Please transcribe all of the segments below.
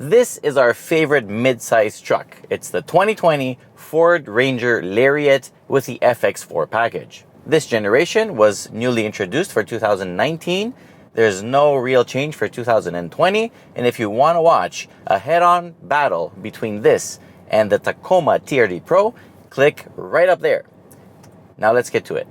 This is our favorite mid-size truck. It's the 2020 Ford Ranger Lariat with the FX4 package. This generation was newly introduced for 2019. There's no real change for 2020. And if you want to watch a head-on battle between this and the Tacoma TRD Pro, click right up there. Now let's get to it.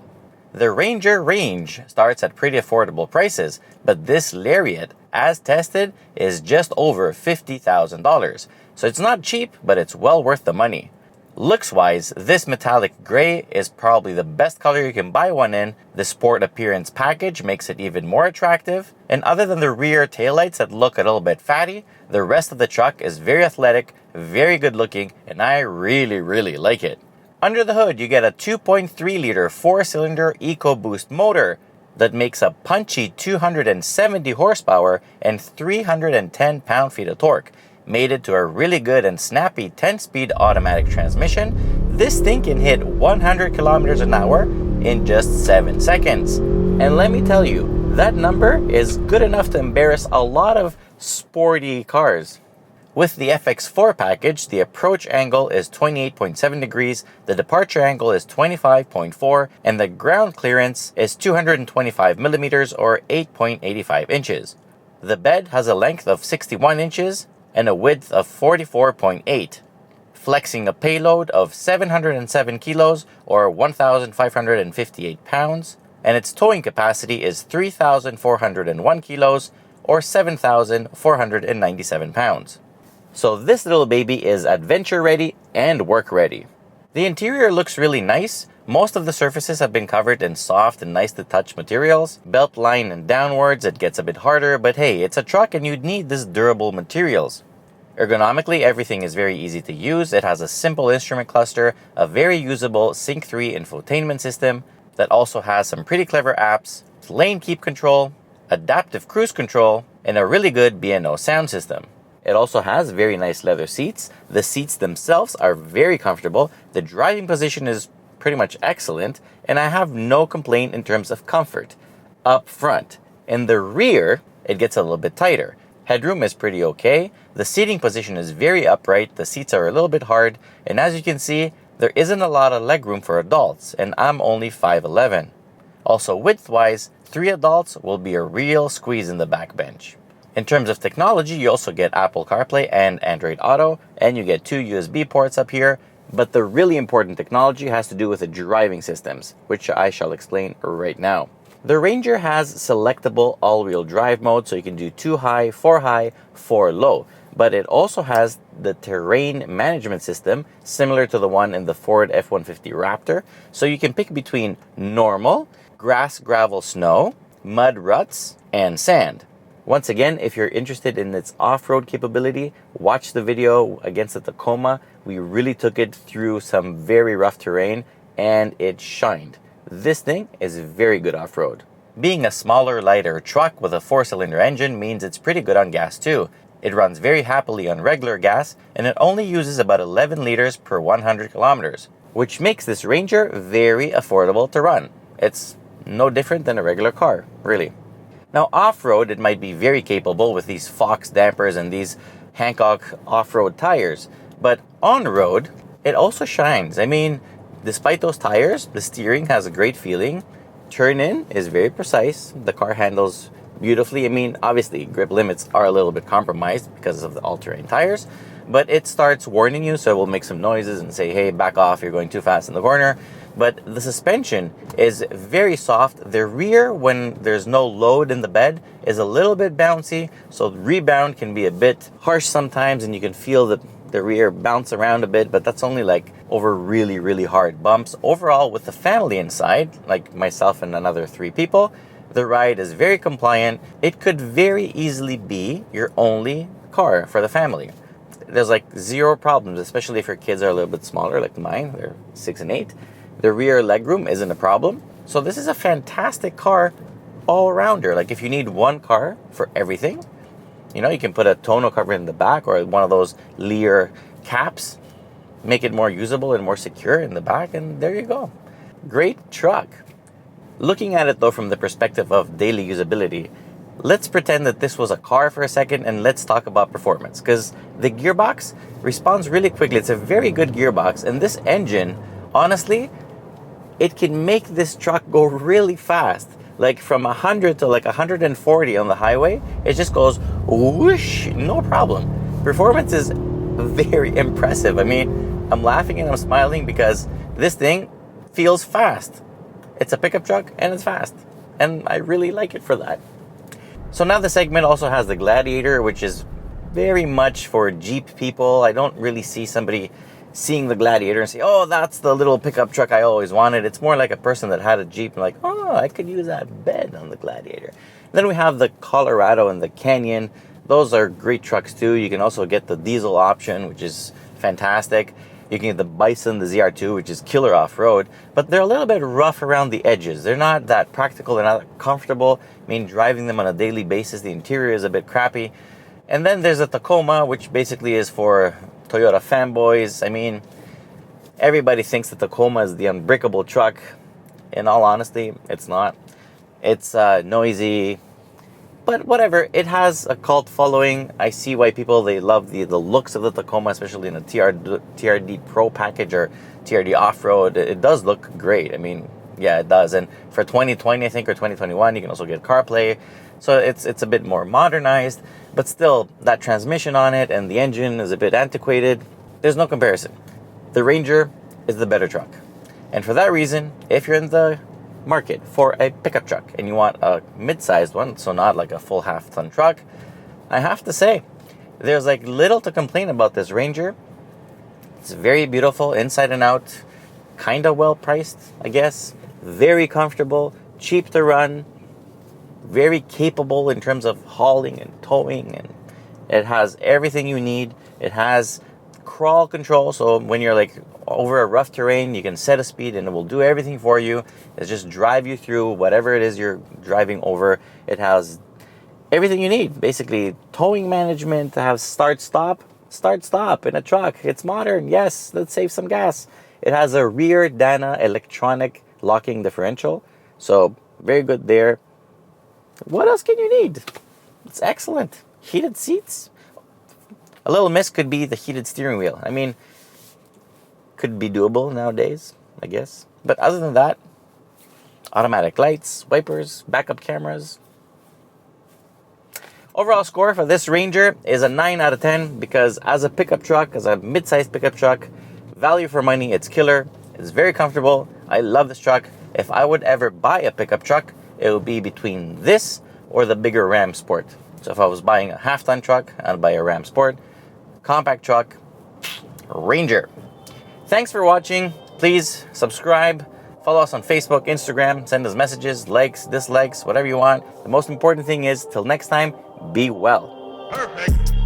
The Ranger range starts at pretty affordable prices, but this Lariat, as tested, is just over $50,000. So it's not cheap, but it's well worth the money. Looks-wise, this metallic gray is probably the best color you can buy one in. The sport appearance package makes it even more attractive. And other than the rear taillights that look a little bit fatty, the rest of the truck is very athletic, very good looking, and I really like it. Under the hood, you get a 2.3-liter 4-cylinder EcoBoost motor that makes a punchy 270 horsepower and 310 pound-feet of torque. Made it to a really good and snappy 10-speed automatic transmission. This thing can hit 100 kilometers an hour in just 7 seconds. And let me tell you, that number is good enough to embarrass a lot of sporty cars. With the FX4 package, the approach angle is 28.7 degrees, the departure angle is 25.4, and the ground clearance is 225 millimeters or 8.85 inches. The bed has a length of 61 inches and a width of 44.8, flexing a payload of 707 kilos or 1,558 pounds, and its towing capacity is 3,401 kilos or 7,497 pounds. So this little baby is adventure ready and work ready. The interior looks really nice. Most of the surfaces have been covered in soft and nice to touch materials. Belt line and downwards, it gets a bit harder, but hey, it's a truck and you'd need this durable materials. Ergonomically, everything is very easy to use. It has a simple instrument cluster, a very usable Sync 3 infotainment system that also has some pretty clever apps, lane keep control, adaptive cruise control, and a really good B&O sound system. It also has very nice leather seats. The seats themselves are very comfortable. The driving position is pretty much excellent, and I have no complaint in terms of comfort. Up front, in the rear, it gets a little bit tighter. Headroom is pretty okay. The seating position is very upright. The seats are a little bit hard, and as you can see, there isn't a lot of legroom for adults, and I'm only 5'11". Also, width-wise, 3 adults will be a real squeeze in the back bench. In terms of technology, you also get Apple CarPlay and Android Auto, and you get 2 USB ports up here. But the really important technology has to do with the driving systems, which I shall explain right now. The Ranger has selectable all-wheel drive mode, so you can do 2 high, 4 low. But it also has the terrain management system, similar to the one in the Ford F-150 Raptor. So you can pick between normal, grass, gravel, snow, mud, ruts, and sand. Once again, if you're interested in its off-road capability, watch the video against the Tacoma. We really took it through some very rough terrain, and it shined. This thing is very good off-road. Being a smaller, lighter truck with a 4-cylinder engine means it's pretty good on gas too. It runs very happily on regular gas, and it only uses about 11 liters per 100 kilometers, which makes this Ranger very affordable to run. It's no different than a regular car, really. Now, off-road, it might be very capable with these Fox dampers and these Hankook off-road tires. But on-road, it also shines. I mean, despite those tires, the steering has a great feeling. Turn-in is very precise. The car handles beautifully. I mean, obviously, grip limits are a little bit compromised because of the all-terrain tires. But it starts warning you, so it will make some noises and say, hey, back off, you're going too fast in the corner. But the suspension is very soft. The rear, when there's no load in the bed, is a little bit bouncy. So the rebound can be a bit harsh sometimes, and you can feel the rear bounce around a bit, but that's only like over really hard bumps. Overall, with the family inside, like myself and another 3 people, the ride is very compliant. It could very easily be your only car for the family. There's like 0 problems, especially if your kids are a little bit smaller like mine. They're 6 and 8. The rear legroom isn't a problem. So this is a fantastic car all-rounder. Like if you need one car for everything, you know, you can put a tonneau cover in the back or one of those Lear caps, make it more usable and more secure in the back, and there you go. Great truck. Looking at it though from the perspective of daily usability, let's pretend that this was a car for a second and let's talk about performance, because the gearbox responds really quickly. It's a very good gearbox, and this engine, honestly, it can make this truck go really fast. Like from 100 to like 140 on the highway, it just goes whoosh, no problem. Performance is very impressive. I mean, I'm laughing and I'm smiling because this thing feels fast. It's a pickup truck and it's fast, and I really like it for that. So now the segment also has the Gladiator, which is very much for Jeep people. I don't really see somebody seeing the Gladiator and say, oh, that's the little pickup truck I always wanted. It's more like a person that had a Jeep and like, oh, I could use that bed on the Gladiator. Then we have the Colorado and the Canyon. Those are great trucks too. You can also get the diesel option, which is fantastic. You can get the Bison, the ZR2, which is killer off-road, but they're a little bit rough around the edges. They're not that practical, they're not that comfortable. I mean, driving them on a daily basis, the interior is a bit crappy. And then there's a Tacoma, which basically is for Toyota fanboys. I mean, everybody thinks the Tacoma is the unbreakable truck. In all honesty, it's not. It's noisy, but whatever. It has a cult following. I see why people, they love the looks of the Tacoma, especially in a TRD Pro package or TRD off-road. It does look great. I mean, yeah, it does. And for 2020, I think, or 2021, you can also get CarPlay. So it's a bit more modernized, but still, that transmission on it and the engine is a bit antiquated. There's no comparison. The Ranger is the better truck. And for that reason, if you're in the market for a pickup truck and you want a mid-sized one, so not like a full half-ton truck, I have to say, there's like little to complain about this Ranger. It's very beautiful inside and out, kind of well priced, I guess. Very comfortable, cheap to run, very capable in terms of hauling and towing, and it has everything you need. It has crawl control, so when you're like over a rough terrain, you can set a speed and it will do everything for you. It's just drive you through whatever it is you're driving over. It has everything you need, basically. Towing management, to have start stop in a truck. It's modern, yes, let's save some gas. It has a rear Dana electronic locking differential, so very good there. What else can you need? It's excellent. Heated seats. A little miss could be the heated steering wheel. I mean, could be doable nowadays, I guess. But other than that, automatic lights, wipers, backup cameras. Overall score for this Ranger is a 9 out of 10 because as a pickup truck, as a mid-sized pickup truck, value for money, it's killer. It's very comfortable. I love this truck. If I would ever buy a pickup truck, it would be between this or the bigger Ram Sport. So if I was buying a half-ton truck, I'd buy a Ram Sport. Compact truck, Ranger. Thanks for watching. Please subscribe. Follow us on Facebook, Instagram. Send us messages, likes, dislikes, whatever you want. The most important thing is, till next time, be well. Perfect.